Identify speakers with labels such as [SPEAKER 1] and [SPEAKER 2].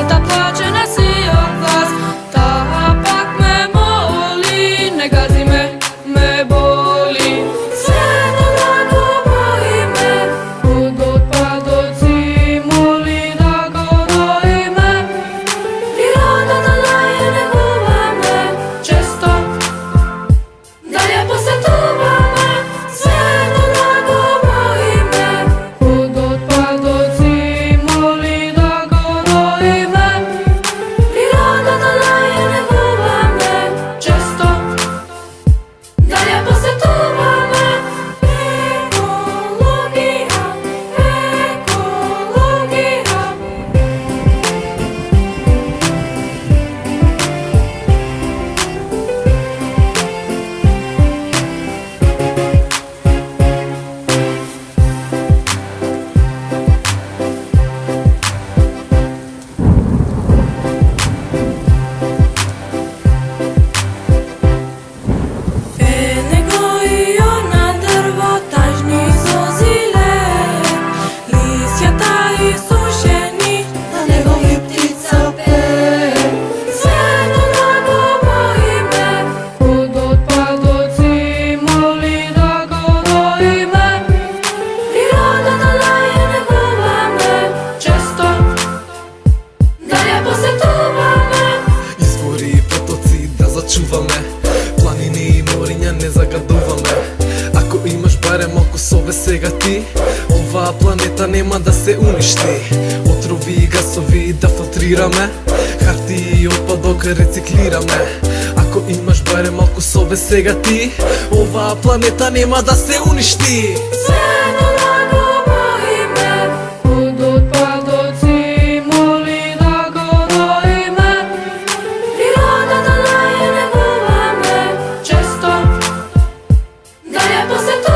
[SPEAKER 1] Работа плачена си од вас, таа пак ме моли, не гази ме боли. Свето драго боиме, водот падоци моли да го доиме. Природата да ја негуваме често, да ја посетуваме. Свето драго боиме, водот падоци моли да го доиме. Природата да ја негуваме често, да ја посетуваме. Екологија, екологија. Не гојо на дрво тажни созиле, лисјата исушени, на него и птица пее. Свето драго боиме, водот падоци моли да го доиме. Природата да ја негуваме често, да ја посетуваме.
[SPEAKER 2] Извори и потоци да зачуваме, планини и мориња не загадуваме. Ако имаш барем малку сове сега ти, оваа планета нема да се уништи. Отрови и гасови да филтрираме, хартија и отпадок рециклираме. Ако имаш барем малку сове сега ти, оваа планета нема да се уништи.
[SPEAKER 1] Свето драго боиме, водот падоци моли да го доиме. Природата да ја негуваме често, да ја посетуваме.